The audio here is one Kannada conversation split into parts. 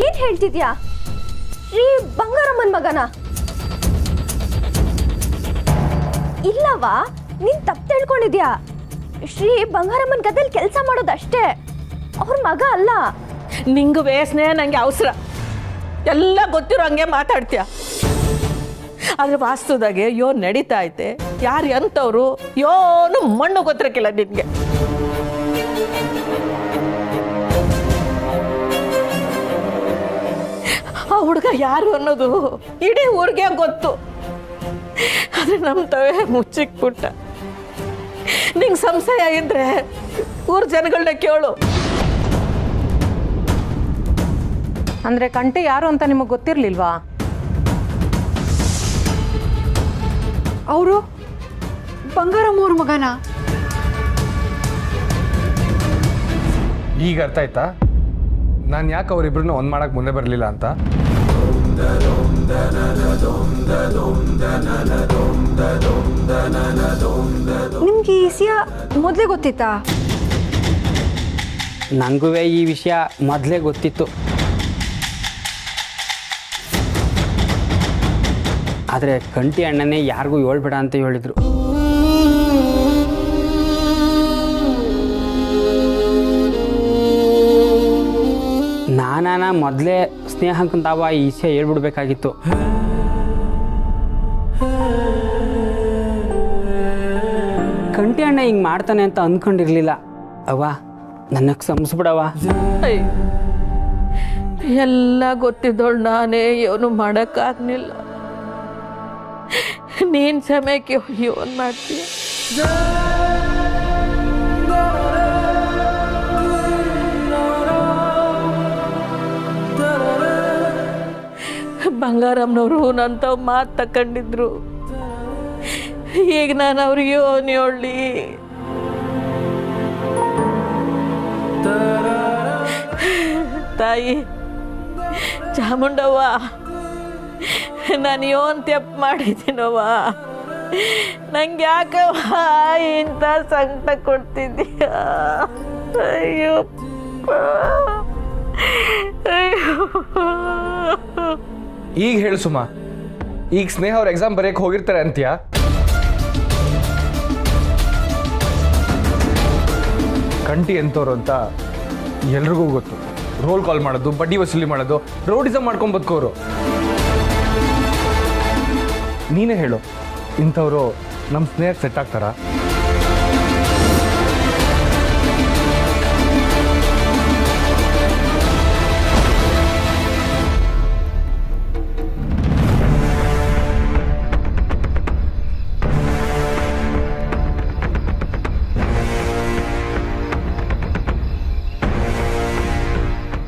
ಏನ್ ಹೇಳ್ತಿದ್ಯಾ? ಶ್ರೀ ಬಂಗಾರಮ್ಮನ್ ಮಗನ? ಇಲ್ಲವಾ, ನೀನ್ ತಪ್ಪು ತಿಳ್ಕೊಂಡಿದ್ಯಾ. ಶ್ರೀ ಬಂಗಾರಮ್ಮನ್ ಗದ್ದೆಯಲ್ಲಿ ಕೆಲಸ ಮಾಡೋದಷ್ಟೇ, ಅವ್ರ ಮಗ ಅಲ್ಲ. ನಿಂಗೆ ವೇಸ್ನೆ ನಂಗೆ ಅವಸರ, ಎಲ್ಲ ಗೊತ್ತಿರೋ ಹಂಗೆ ಮಾತಾಡ್ತೀಯ. ಆದ್ರೆ ವಾಸ್ತುದಾಗೆ ಯೋನ್ ನಡೀತಾ ಐತೆ, ಯಾರು ಎಂತವ್ರು ಯೋನು ಮಣ್ಣು ಗೊತ್ತಿರಕ್ಕಿಲ್ಲ ನಿನ್ಗೆ. ಆ ಹುಡುಗ ಯಾರು ಅನ್ನೋದು ಇಡೀ ಊರಿಗೆ ಗೊತ್ತು. ಆದ್ರೆ ನಮ್ಮ ತವೇ ಮುಚ್ಚಿಕ್ಬಿಟ್ಟ. ನಿಂಗೆ ಸಂಶಯ ಇದ್ರೆ ಊರ್ ಜನಗಳನ್ನ ಕೇಳು. ಅಂದ್ರೆ ಕಂಟಿ ಯಾರು ಅಂತ ನಿಮಗೆ ಗೊತ್ತಿರ್ಲಿಲ್ವಾ? ಅವರು ಬಂಗಾರಮ್ಮ ಅವ್ರ ಮಗನ? ಈಗ ಅರ್ಥ ಆಯ್ತಾ ನಾನು ಯಾಕೆ ಅವರಿಬ್ರನ್ನ ಒಂದು ಮಾಡಕ್ಕೆ ಮುಂದೆ ಬರಲಿಲ್ಲ ಅಂತ? ನಿಮ್ಗೆ ಈ ವಿಷಯ ಮೊದಲೇ ಗೊತ್ತಿತ್ತಾ? ನನಗೂ ಈ ವಿಷಯ ಮೊದಲೇ ಗೊತ್ತಿತ್ತು. ಆದರೆ ಕಂಟಿ ಅಣ್ಣನೇ ಯಾರಿಗೂ ಹೇಳ್ಬೇಡ ಅಂತ ಹೇಳಿದರು. ನಾನಾನ ಮೊದಲೇ ಸ್ನೇಹಕ್ಕಂತಾವ ಈ ವಿಷಯ ಹೇಳ್ಬಿಡ್ಬೇಕಾಗಿತ್ತು. ಕಂಟಿ ಅಣ್ಣ ಹಿಂಗೆ ಮಾಡ್ತಾನೆ ಅಂತ ಅಂದ್ಕೊಂಡಿರ್ಲಿಲ್ಲ. ಅವ್ವ ನನ್ನ ಕ್ಷಮಿಸ್ಬಿಡವ. ಎಲ್ಲ ಗೊತ್ತಿದ್ದೋಳು ನಾನೇ ಏನು ಮಾಡೋಕ್ಕಾಗ್ಲಿಲ್ಲ. ನೀನ್ ಸಮಯಕ್ಕೆ ಏನು ಮಾಡ್ತೀಯ? ಬಂಗಾರಮ್ಮನವರು ನಂತವ್ ಮಾತು ತಕೊಂಡಿದ್ರು. ಈಗ ನಾನು ಅವ್ರಿಗೆ ಏನು ಹೇಳಿ? ತಾಯಿ ಚಾಮುಂಡವ್ವ, ನಾನು ಏನು ತಪ್ಪು ಮಾಡಿದ್ದೀನವ್ವ? ನಂಗೆ ಯಾಕವ್ವ ಇಂಥ ಸಂಕಟ ಕೊಡ್ತಿದ್ದೀಯ? ಅಯ್ಯೋ ಈಗ ಹೇಳು ಸುಮಾ, ಈಗ ಸ್ನೇಹ ಅವ್ರ ಎಕ್ಸಾಮ್ ಬರೆಯಕ್ಕೆ ಹೋಗಿರ್ತಾರೆ ಅಂತೀಯಾ? ಕಂಟಿ ಎಂತವ್ರು ಅಂತ ಎಲ್ರಿಗೂ ಗೊತ್ತು. ರೋಲ್ ಕಾಲ್ ಮಾಡೋದು, ಬಡ್ಡಿ ವಸೂಲಿ ಮಾಡೋದು, ರೋಡಿಸಮ್ ಮಾಡ್ಕೊಂಡು ಬದುಕೋರು. ನೀನೇ ಹೇಳು, ಇಂಥವ್ರು ನಮ್ಮ ಸ್ನೇಹಕ್ಕೆ ಸೆಟ್ ಆಗ್ತಾರಾ?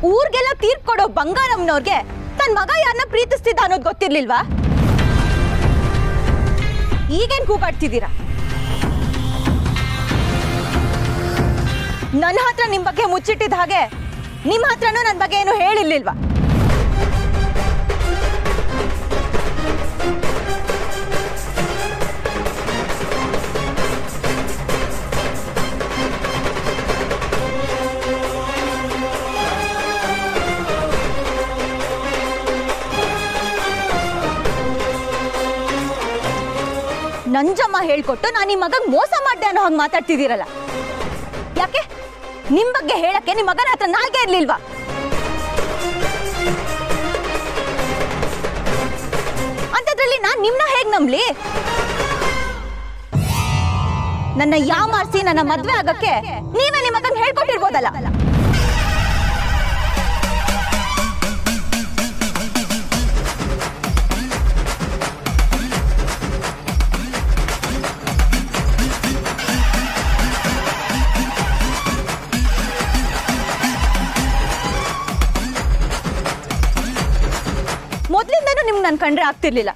ಊರ್ಗೆಲ್ಲ ತೀರ್ಪು ಕೊಡೋ ಬಂಗಾರಮ್ಮನವ್ರಿಗೆ ತನ್ನ ಮಗ ಯಾರನ್ನ ಪ್ರೀತಿಸ್ತಿದ್ದ ಅನ್ನೋದು ಗೊತ್ತಿರ್ಲಿಲ್ವಾ? ಈಗೇನ್ ಕೂಗಾಡ್ತಿದ್ದೀರಾ? ನನ್ನ ಹತ್ರ ನಿಮ್ ಬಗ್ಗೆ ಮುಚ್ಚಿಟ್ಟಿದ ಹಾಗೆ ನಿಮ್ಮ ಹತ್ರನೂ ನನ್ನ ಬಗ್ಗೆ ಏನು ಹೇಳಿರ್ಲಿಲ್ವಾ? ನಂಜಮ್ಮ ಹೇಳ್ಕೊಟ್ಟು ನಾನು ನಿಮ್ಮ ಮಗಂಗೆ ಮೋಸ ಮಾಡ್ದೆ ಅನ್ನೋ ಹಾಗೆ ಮಾತಾಡ್ತಿದ್ದೀರಲ್ಲ, ಯಾಕೆ? ನಿಮ್ ಬಗ್ಗೆ ಹೇಳಕ್ಕೆ ನಿಮ್ಮ ಮಗನ ಹತ್ರ ನಾಲ್ಗೆ ಇರ್ಲಿಲ್ವಾ? ಅಂತದ್ರಲ್ಲಿ ನಾನ್ ನಿಮ್ನ ಹೇಗ್ ನಂಬ್ಲಿ? ನನ್ನ ಯಾಮಾರ್ಸಿ ನನ್ನ ಮದ್ವೆ ಆಗಕ್ಕೆ ನೀವೇ ನಿಮ್ಮ ಮಗನ್ ಹೇಳ್ಕೊಟ್ಟಿರ್ಬೋದಲ್ಲ. ಮೊದ್ಲಿಂದನೂ ನಿಮ್ಗೆ ನನ್ ಕಂಡ್ರೆ ಆಗ್ತಿರ್ಲಿಲ್ಲ.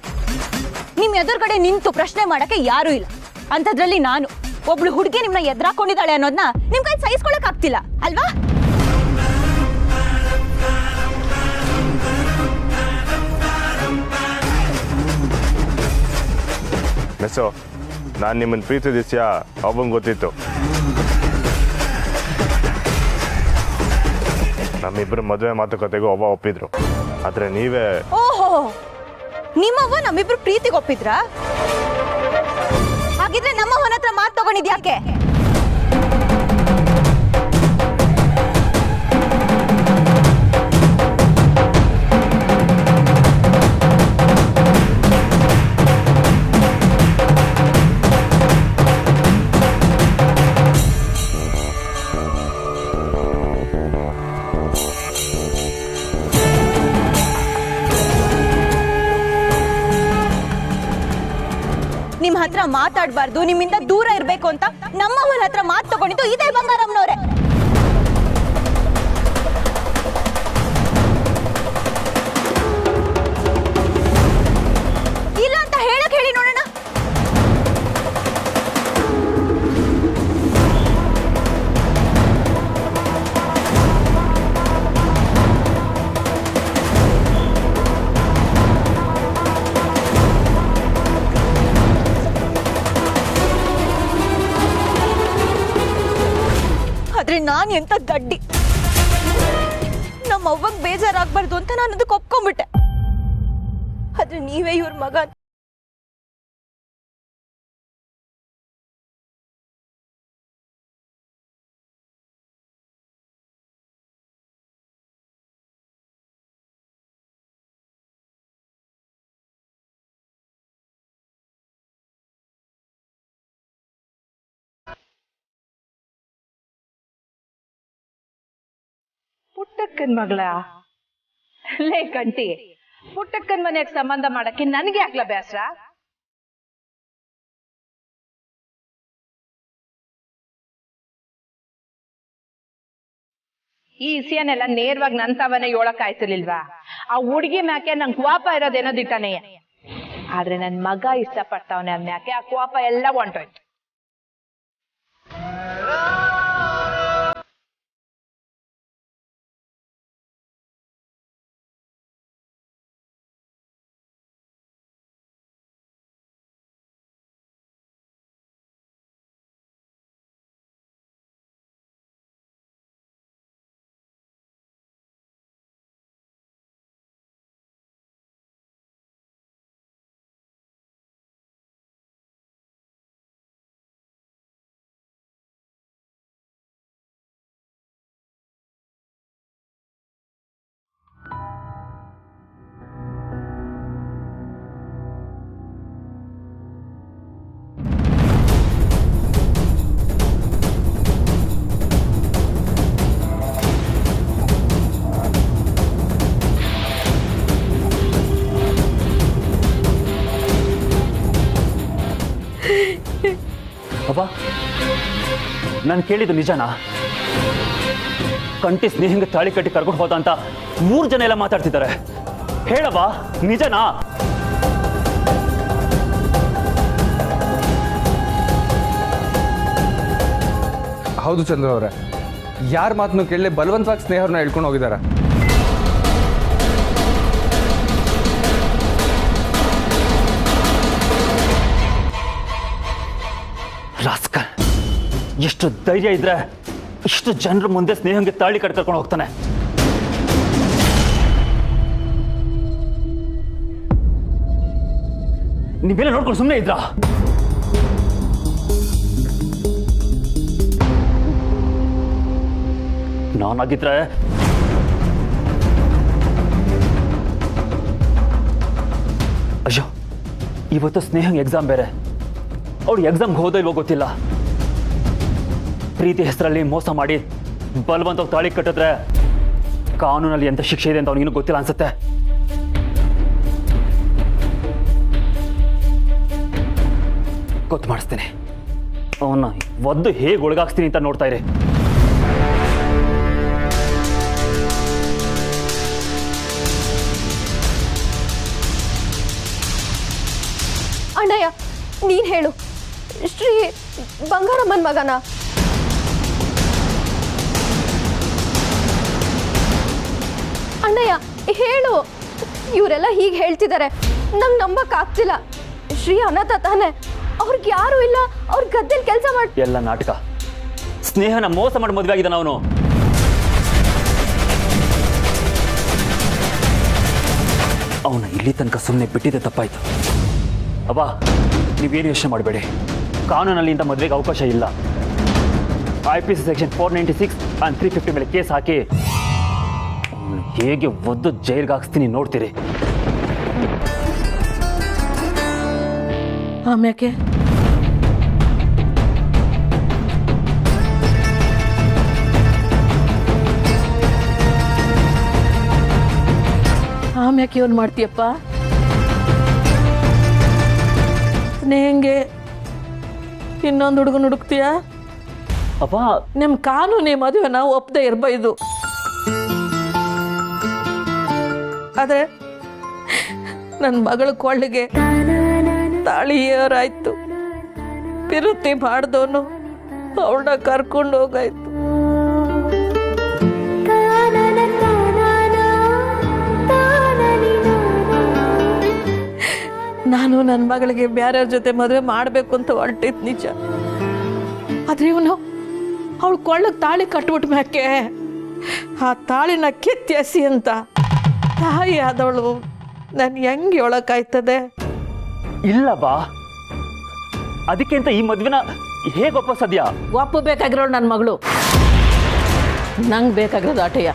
ನಿಮ್ ಎದುರುಗಡೆ ನಿಂತು ಪ್ರಶ್ನೆ ಮಾಡಕ್ಕೆ ಯಾರು ಇಲ್ಲ. ಅಂತದ್ರಲ್ಲಿ ನಾನು ಒಬ್ಳು ಹುಡುಗಿ ನಿಮ್ನ ಎದುರಾಕೊಂಡಿದ್ದಾಳೆ ಅನ್ನೋದನ್ನ ನಿಮ್ ಕೈ ಸಹಿಸ್ಕೊಳಕ್ ಆಗ್ತಿಲ್ಲ ಅಲ್ವಾ? ಮೆಸೋ, ನಾನು ನಿಮ್ಮನ್ನು ಪ್ರೀತಿಸಿದ್ಯ ಅವನ್ ಗೊತ್ತಿತ್ತು. ನಮ್ಮಿಬ್ಬರು ಮದುವೆ ಮಾತುಕತೆಗೂ ಅವ್ವ ಒಪ್ಪಿದ್ರು. ಆದರೆ ನೀವೇ ಓಹೋ, ನಿಮ್ಮವ್ವ ನಮ್ಮಿಬ್ರು ಪ್ರೀತಿಗೆ ಒಪ್ಪಿದ್ರಾ? ಹಾಗಿದ್ರೆ ನಮ್ಮವ್ವನ ಹತ್ರ ಮಾತು ತಗೊಂಡಿದ್ಯಾಕೆ? ನಿಮ್ ಹತ್ರ ಮಾತಾಡ್ಬಾರ್ದು, ನಿಮ್ಮಿಂದ ದೂರ ಇರ್ಬೇಕು ಅಂತ ನಮ್ಮವನ ಹತ್ರ ಮಾತು ತಗೊಂಡಿದ್ದು ಇದೇ ಬಂಗಾರಮ್ಮನವ್ರೆ. ಇಲ್ಲ ಅಂತ ಹೇಳಕ್ ಹೇಳಿ ನೋಡೋಣ. ಆದ್ರೆ ನಾನು ಎಂತ ದಡ್ಡಿ, ನಮ್ಮ ಅವ್ವಂಗ್ ಬೇಜಾರಾಗ್ಬಾರ್ದು ಅಂತ ನಾನು ಅದಕ್ಕೆ ಒಪ್ಕೊಂಡ್ಬಿಟ್ಟೆ. ಆದ್ರೆ ನೀವೇ ಇವ್ರ ಮಗ. ಪುಟ್ಟಕ್ಕನ್ ಮಗಳ ಲೇ ಕಂಟಿ, ಪುಟ್ಟಕ್ಕನ್ ಮನೆಗೆ ಸಂಬಂಧ ಮಾಡಕ್ಕೆ ನನಗೆ ಆಗ್ಲ ಬೇಸರ. ಈ ವಿಷಯನೆಲ್ಲ ನೇರವಾಗಿ ನಂತವನೇ ಹೇಳಕ್ ಆಯ್ತಿರ್ಲಿಲ್ವಾ? ಆ ಹುಡುಗಿ ಮ್ಯಾಕೆ ನಂಗೆ ಕೋಪ ಇರೋದೇನೋ ದಿಟ್ಟನೆ. ಆದ್ರೆ ನನ್ ಮಗ ಇಷ್ಟಪಡ್ತಾವನೆ ಅನ್ಯಾಕೆ ಆ ಕೋಪ ಎಲ್ಲ ಹೊಂಟೋಯ್ತು. ಅಬ್ಬ, ನಾನು ಕೇಳಿದ್ದು ನಿಜನಾ? ಕಂಟಿ ಸ್ನೇಹಿಂಗೆ ತಾಳಿ ಕಟ್ಟಿ ಕರ್ಕೊಂಡು ಹೋದ ಅಂತ 3 ಜನ ಎಲ್ಲ ಮಾತಾಡ್ತಿದ್ದಾರೆ. ಹೇಳವ್ವ, ನಿಜನಾ? ಹೌದು ಚಂದ್ರ ಅವರೇ, ಯಾರ ಮಾತನ್ನು ಕೇಳಲೆ ಬಲವಂತವಾಗಿ ಸ್ನೇಹವ್ರನ್ನ ಹೇಳ್ಕೊಂಡು ಹೋಗಿದ್ದಾರೆ. ರಾಸ್ಕಲ್, ಎಷ್ಟು ಧೈರ್ಯ ಇದ್ರೆ ಇಷ್ಟು ಜನರ ಮುಂದೆ ಸ್ನೇಹಂಗೆ ತಾಳಿ ಕಟ್ಟಿ ಕರ್ಕೊಂಡು ಹೋಗ್ತಾನೆ. ನೀವೆಲ್ಲ ನೋಡ್ಕೊಂಡು ಸುಮ್ಮನೆ ಇದ್ರಾ? ನಾನಾಗಿದ್ರೆ ಅಯ್ಯೋ, ಇವತ್ತು ಸ್ನೇಹಂಗೆ ಎಕ್ಸಾಮ್ ಬೇರೆ. ಅವಳು ಎಕ್ಸಾಮ್ಗೆ ಹೋದೋ ಇಲ್ವೋ ಗೊತ್ತಿಲ್ಲ. ಪ್ರೀತಿ ಹೆಸರಲ್ಲಿ ಮೋಸ ಮಾಡಿ ಬಲವಂತವಾಗಿ ತಾಳಿ ಕಟ್ಟಿದ್ರೆ ಕಾನೂನಲ್ಲಿ ಎಂತ ಶಿಕ್ಷೆ ಇದೆ ಅಂತ ಅವನಿಗಿನ್ನೂ ಗೊತ್ತಿಲ್ಲ ಅನ್ಸುತ್ತೆ. ಗೊತ್ತು ಮಾಡಿಸ್ತೀನಿ. ಅವನ್ನ ಒದ್ದು ಹೇಗೆ ಒಳಗಾಕ್ಸ್ತೀನಿ ಅಂತ ನೋಡ್ತಾ ಇರಿ. ಅಣ್ಣಯ್ಯ, ನೀನ್ ಹೇಳು, ಶ್ರೀ ಬಂಗಾರಮ್ಮನ ಮಗನ? ಅಣ್ಣಯ್ಯ ಹೇಳು, ಇವರೆಲ್ಲ ಹೀಗೆ ಹೇಳ್ತಿದ್ದಾರೆ, ನಂಗೆ ನಂಬಕ್ ಆಗ್ತಿಲ್ಲ. ಶ್ರೀ ಅನಾಥ ತಾನೆ, ಅವ್ರಿಗೆ ಯಾರು ಇಲ್ಲ, ಅವ್ರ ಗದ್ದೆಲಿ ಕೆಲಸ ಮಾಡಿ. ಎಲ್ಲ ನಾಟಕ. ಸ್ನೇಹನ ಮೋಸ ಮಾಡಿ ಮದುವೆ ಆಗಿದ್ದಾನ ಅವನು. ಅವನ ಇಲ್ಲಿ ತನಕ ಸುಮ್ಮನೆ ಬಿಟ್ಟಿದ್ದೆ ತಪ್ಪಾಯ್ತು. ಅವ್ವ, ನೀವೇನು ಯೋಚನೆ ಮಾಡಬೇಡಿ. ಕಾನೂನಲ್ಲಿ ಇಂಥ ಮದುವೆಗೆ ಅವಕಾಶ ಇಲ್ಲ. IPC ಸೆಕ್ಷನ್ 496 ಆ್ಯಂಡ್ 350 ಮೇಲೆ ಕೇಸ್ ಹಾಕಿ ಅವನು ಹೇಗೆ ಒದ್ದು ಜೈಲ್ಗೆ ಹಾಕ್ಸ್ತೀನಿ ನೋಡ್ತೀರಿ. ಆಮ್ಯಾಕೆ ಆಮ್ಯಾಕೆ ಏನು ಮಾಡ್ತೀಯಪ್ಪ? ಸ್ನೇಹಂಗೆ ಇನ್ನೊಂದು ಹುಡುಗನ ಹುಡುಕ್ತೀಯ? ಅಪ್ಪ, ನಿಮ್ಮ ಕಾನೂನಿ ಮದುವೆನ ಒಪ್ಪದೆ ಇರ್ಬೈದು. ಆದರೆ ನನ್ನ ಮಗಳ ಕೊಳ್ಳಿಗೆ ತಾಳಿ ಏರಾಯ್ತು. ಪಿರುತಿ ಮಾಡ್ದವನು ಅವಳನ್ನ ಕರ್ಕೊಂಡು ಹೋಗಾಯ್ತು. ನಾನು ನನ್ನ ಮಗಳಿಗೆ ಬೇರೆಯವ್ರ ಜೊತೆ ಮದುವೆ ಮಾಡಬೇಕು ಅಂತ ಹೊರಟಿದ್ ನಿಜ. ಆದ್ರೆ ಇವನು ಅವಳು ಕೊಳ್ಳಕ್ಕೆ ತಾಳಿ ಕಟ್ಬಿಟ್ಟು ಮ್ಯಾಕೆ ಆ ತಾಳಿನ ಕಿತ್ತೆಸಿ ಅಂತ ತಾಯಿ ಆದವಳು ನಾನು ಹೆಂಗೆ ಹೇಳಕ್ಕಾಯ್ತದೆ? ಇಲ್ಲ ಬಾ, ಅದಕ್ಕೆ ಅಂತ ಈ ಮದುವೆನ ಹೇಗೆ ಒಪ್ಪ ಸದ್ಯ? ಒಪ್ಪು ಬೇಕಾಗಿರೋಳು ನನ್ನ ಮಗಳು, ನಂಗೆ ಬೇಕಾಗಿರೋದು ಆಟಯ್ಯ.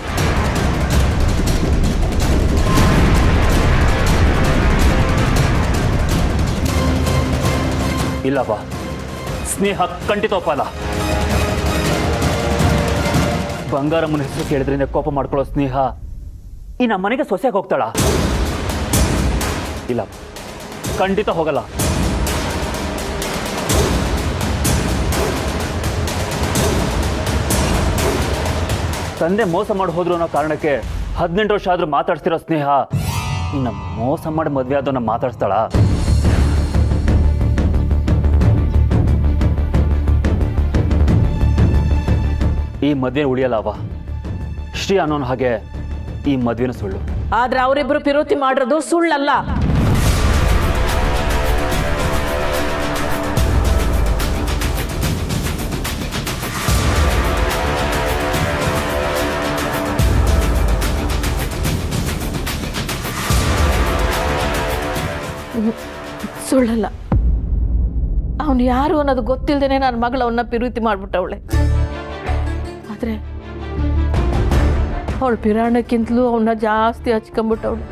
ಇಲ್ಲಪ್ಪ, ಸ್ನೇಹ ಖಂಡಿತ ಒಪ್ಪಲ್ಲ. ಬಂಗಾರಮ್ಮನ ಹೆಸರು ಕೇಳಿದ್ರಿಂದ ಕೋಪ ಮಾಡ್ಕೊಳ್ಳೋ ಸ್ನೇಹ ಈ ನಮ್ಮ ಮನೆಗೆ ಸೊಸೆಯಾಗಿ ಹೋಗ್ತಾಳ? ಇಲ್ಲ, ಖಂಡಿತ ಹೋಗಲ್ಲ. ತಂದೆ ಮೋಸ ಮಾಡಿ ಹೋದ್ರು ಅನ್ನೋ ಕಾರಣಕ್ಕೆ 18 ವರ್ಷ ಆದ್ರೂ ಮಾತಾಡ್ತಿರೋ ಸ್ನೇಹ ಇನ್ನು ಮೋಸ ಮಾಡಿ ಮದುವೆ ಆದವನ್ನ ಮಾತಾಡ್ಸ್ತಾಳ? ಈ ಮದುವೆ ಉಳಿಯಲ್ಲವ. ಶ್ರೀ ಅನ್ನೋನ್ ಹಾಗೆ ಈ ಮದುವೆನ ಸುಳ್ಳು. ಆದ್ರೆ ಅವರಿಬ್ರು ಪಿರೋತಿ ಮಾಡಿರೋದು ಸುಳ್ಳಲ್ಲ. ಸುಳ್ಳಲ್ಲ. ಅವನು ಯಾರು ಅನ್ನೋದು ಗೊತ್ತಿಲ್ಲದೇನೆ ನನ್ನ ಮಗಳು ಅವನ್ನ ಪಿರುತಿ ಮಾಡ್ಬಿಟ್ಟವಳೆ. ಆದ್ರೆ ಅವಳು ಪಿರಾಣಕ್ಕಿಂತಲೂ ಅವನ್ನ ಜಾಸ್ತಿ ಹಚ್ಕೊಂಡ್ಬಿಟ್ಟವಳು.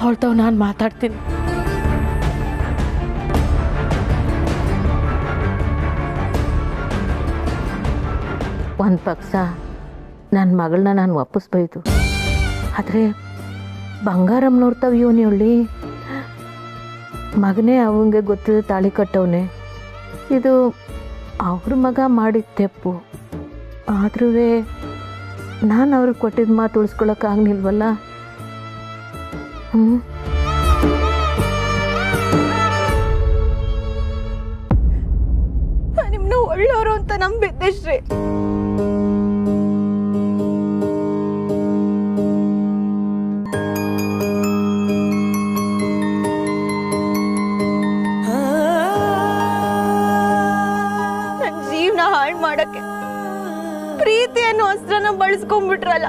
ಅವಳ್ತಾವ್ ನಾನು ಮಾತಾಡ್ತೀನಿ. ಒಂದು ಪಕ್ಷ ನನ್ನ ಮಗಳನ್ನ ನಾನು ವಾಪಸ್ಬೈದು, ಆದರೆ ಬಂಗಾರಮ್ಮ ನೋಡ್ತಾವ ಇವನು ಹೇಳಿ ಮಗನೇ ಅವಂಗೆ ಗೊತ್ತಿದೆ ತಾಳಿ ಕಟ್ಟವನೆ. ಇದು ಅವ್ರ ಮಗ ಮಾಡಿದ ತೆಪ್ಪು. ಆದ್ರೂ ನಾನು ಅವ್ರಿಗೆ ಕೊಟ್ಟಿದ್ದ ಮಾತು ಉಳಿಸ್ಕೊಳಕ್ಕಾಗ್ನಿಲ್ವಲ್ಲ. ನಿಮ್ನ ಒಳ್ಳೆಯವರು ಅಂತ ನಂಬಿದ್ದೆ ಶ್ರೀ. ಹಾಳು ಮಾಡಕ್ಕೆ ಪ್ರೀತಿ ಅನ್ನೋ ಅಸ್ತ್ರನ ಬಳಸ್ಕೊಂಡ್ಬಿಟ್ರಲ್ಲ.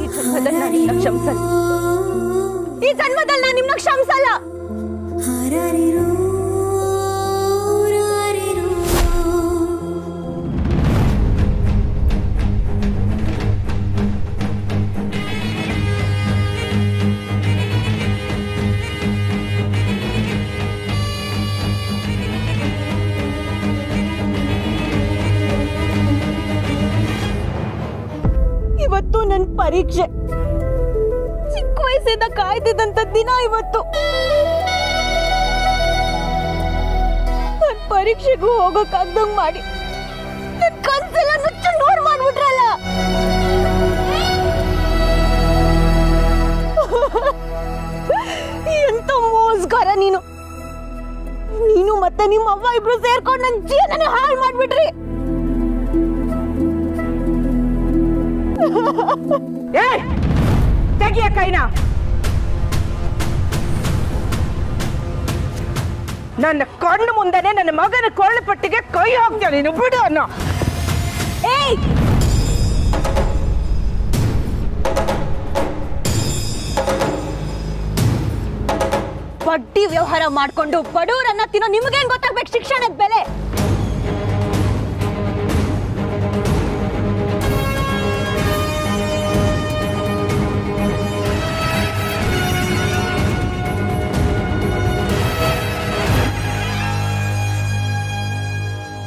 ಈ ಜನ್ಮದಲ್ಲಿ ನಾನು ನಿನ್ನ ಕ್ಷಮಿಸಲ್ಲ. ಈ ಜನ್ಮದಲ್ಲಿ ನಾನು ನಿಮ್ಮನ್ನ ಕ್ಷಮಿಸಲ್ಲ. ಇವತ್ತು ನನ್ನ ಪರೀಕ್ಷೆ. ಚಿಕ್ಕ ವಯಸ್ಸಿಂದ ಕಾಯ್ತಿದ್ದಂತ ದಿನ ಇವತ್ತು. ನನ್ನ ಪರೀಕ್ಷೆಗೂ ಹೋಗೋಕ್ಕಾಗ್ದಂಗ್ ಮಾಡಿ ನನ್ನ ಕನ್ಸೆಲ್ಲ ನುಚ್ಚು ನೋಡ್ ಮಾಡ್ಬಿಟ್ರಲ್ಲ. ಎಂತ ಮೋಸ್ಗಾರ ನೀನು. ಇಬ್ರು ಸೇರ್ಕೊಂಡು ನನ್ನ ಜೀವನನೇ ಹಾಳು ಮಾಡ್ಬಿಟ್ರಿ. ತೆಗಿಯ ಕೈನ. ನನ್ನ ಕಣ್ಣು ಮುಂದೆನೆ ನನ್ನ ಮಗನ ಕೊಳ್ಳ ಪಟ್ಟಿಗೆ ಕೈ ಹಾಕ್ತೀಯ ನೀನು, ಬಿಡು ಅನ್ನೋ. ಏಯ್, ಬಡ್ಡಿ ವ್ಯವಹಾರ ಮಾಡ್ಕೊಂಡು ಬಡವರನ್ನ ತಿನ್ನೋ ನಿಮಗೇನ್ ಗೊತ್ತಾಗ್ಬೇಕು ಶಿಕ್ಷಣದ ಬೆಲೆ?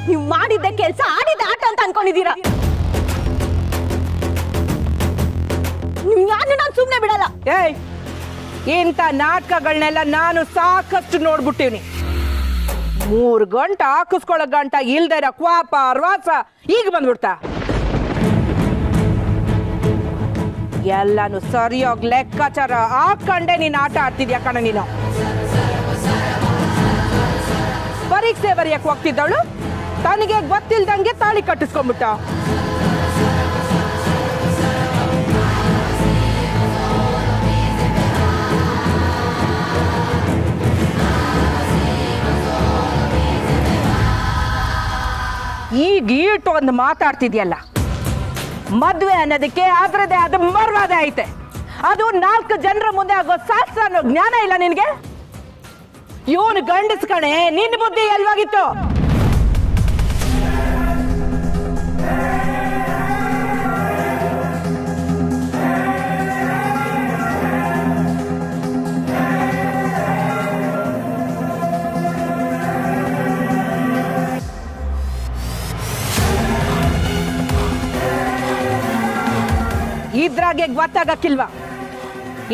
ನೀವು ಮಾಡಿದ್ದ ಕೆಲಸ ಆಡಿದ ಆಟ ಅಂತ ಅನ್ಕೊಂಡಿದ್ದೀರಾ. ನಾನು ಸುಮ್ಮನೆ ಬಿಡಲ್ಲ. ಏಯ್, ಇಂಥ ನಾಟಕಗಳನ್ನೆಲ್ಲ ನಾನು ಸಾಕಷ್ಟು ನೋಡ್ಬಿಟ್ಟಿವ್ನಿ. 3 ಗಂಟೆ ಹಾಕಿಸ್ಕೊಳ್ಳೋ ಗಂಟ ಇಲ್ದೇ ಇರೋ ಕ್ವಾಪ ಅರ್ವಾಸ ಈಗ ಬಂದ್ಬಿಡ್ತಾ. ಎಲ್ಲಾನು ಸರಿಯಾಗಿ ಲೆಕ್ಕಾಚಾರ ಹಾಕೊಂಡೆ ನೀನು ಆಟ ಆಡ್ತಿದ್ಯಾ ಕಣ ನೀನು. ಪರೀಕ್ಷೆ ಬರೆಯಕ್ಕೆ ಹೋಗ್ತಿದ್ದವಳು ತನಗೆ ಗೊತ್ತಿಲ್ದಂಗೆ ತಾಳಿ ಕಟ್ಟಿಸ್ಕೊಂಡ್ಬಿಟ್ಟ. ಈಗ ಈಟು ಒಂದು ಮಾತಾಡ್ತಿದ್ಯಲ್ಲ, ಮದ್ವೆ ಅನ್ನೋದಕ್ಕೆ ಅದ್ರದೇ ಅದು ಮರ್ವಾದೆ ಐತೆ. ಅದು 4 ಜನರ ಮುಂದೆ ಆಗೋ ಶಾಸ್ತ್ರ ಅನ್ನೋ ಜ್ಞಾನ ಇಲ್ಲ ನಿನ್ಗೆ. ಇವನು ಗಂಡಸ್ ಕಣೆ, ನಿನ್ನ ಬುದ್ಧಿ ಎಲ್ವಾಗಿತ್ತು? ಇದ್ರಾಗೆ ಗೊತ್ತಾಗಕ್ಕಿಲ್ವಾ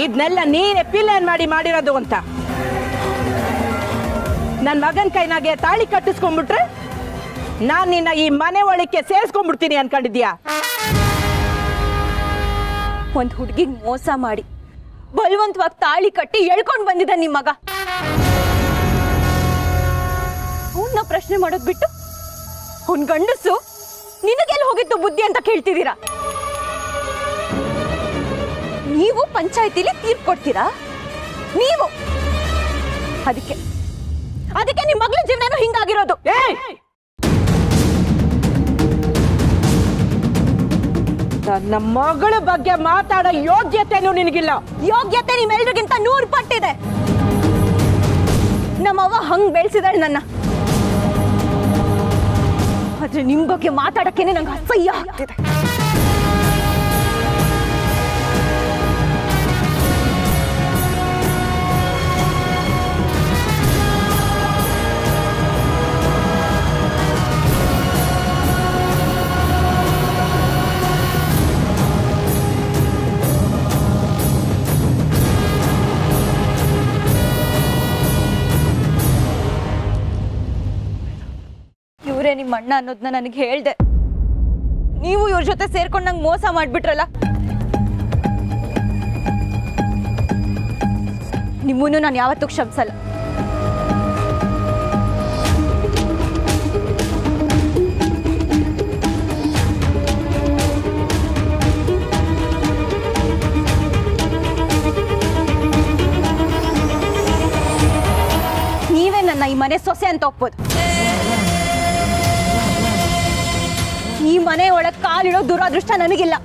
ಇದನ್ನೆಲ್ಲ ನೀನೇ ಪಿಲ್ಲೇನ್ ಮಾಡಿರೋದು ಅಂತ? ನನ್ನ ಮಗನ ಕೈನಾಗೆ ತಾಳಿ ಕಟ್ಟಿಸ್ಕೊಂಡ್ಬಿಟ್ರೆ ನಾನು ನಿನ್ನ ಈ ಮನೆ ಒಳಕ್ಕೆ ಸೇರಿಸ್ಕೊಂಡ್ಬಿಡ್ತೀನಿ ಅನ್ಕೊಂಡಿದ್ಯಾ? ಒಂದ್ ಹುಡುಗಿಗೆ ಮೋಸ ಮಾಡಿ ಬಲವಂತವಾಗಿ ತಾಳಿ ಕಟ್ಟಿ ಎಳ್ಕೊಂಡ್ ಬಂದಿದ್ದ ನಿಮ್ ಮಗ. ಅವನ್ನ ಪ್ರಶ್ನೆ ಮಾಡೋದ್ ಬಿಟ್ಟು ಅವ್ನ್ ಗಂಡಸು ನಿನಗೆಲ್ಲ ಹೋಗಿತ್ತು ಬುದ್ಧಿ ಅಂತ ಕೇಳ್ತಿದ್ದೀರಾ? ನೀವು ಪಂಚಾಯತಿಲಿ ತೀರ್ಪು ಕೊಡ್ತೀರಾ? ನೀವು ಅದಕ್ಕೆ ನಿಮ್ ಮಗಳ ಜೀವನ ಹಿಂಗಾಗಿರೋದು. ನನ್ನ ಮಗಳ ಬಗ್ಗೆ ಮಾತಾಡೋ ಯೋಗ್ಯತೆನೂ ನಿನಗಿಲ್ಲ. ಯೋಗ್ಯತೆ ನಿಮ್ಮೆಲ್ರಿಗಿಂತ 100 ಪಟ್ಟಿದೆ. ನಮ್ಮವ್ವ ಹಂಗ್ ಬೆಳೆಸಿದಳು ನನ್ನ. ಆದ್ರೆ ನಿಮ್ ಬಗ್ಗೆ ಮಾತಾಡಕ್ಕೇನೆ ನಂಗೆ ಅಸಹ್ಯ ಆಗ್ತಿದೆ. ಇವರೇ ನಿಮ್ಮ ಅಣ್ಣ ಅನ್ನೋದನ್ನ ನನಗೆ ಹೇಳ್ದೆ. ನೀವು ಇವ್ರ ಜೊತೆ ಸೇರ್ಕೊಂಡು ನಂಗೆ ಮೋಸ ಮಾಡ್ಬಿಟ್ರಲ್ಲ. ನಿಮ್ಮನ್ನು ನಾನು ಯಾವತ್ತೂ ಕ್ಷಮಿಸಲ್ಲ. ನೀವೇ ನನ್ನ ಈ ಮನೆ ಸೊಸೆ ಅಂತ ಒಪ್ಬೋದು. ಈ ಮನೆ ಒಳಗೆ ಕಾಲಿಡೋ ದುರಾದೃಷ್ಟ ನನಗಿಲ್ಲ.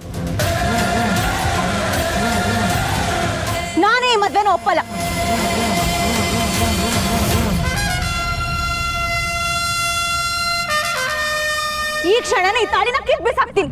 ನಾನೇ ಈ ಮದ್ವೆನ ಒಪ್ಪಲ್ಲ. ಈ ಕ್ಷಣನೇ ಈ ತಾಳಿನ ಕಿತ್ಬಿಸಾಕ್ತೀನಿ.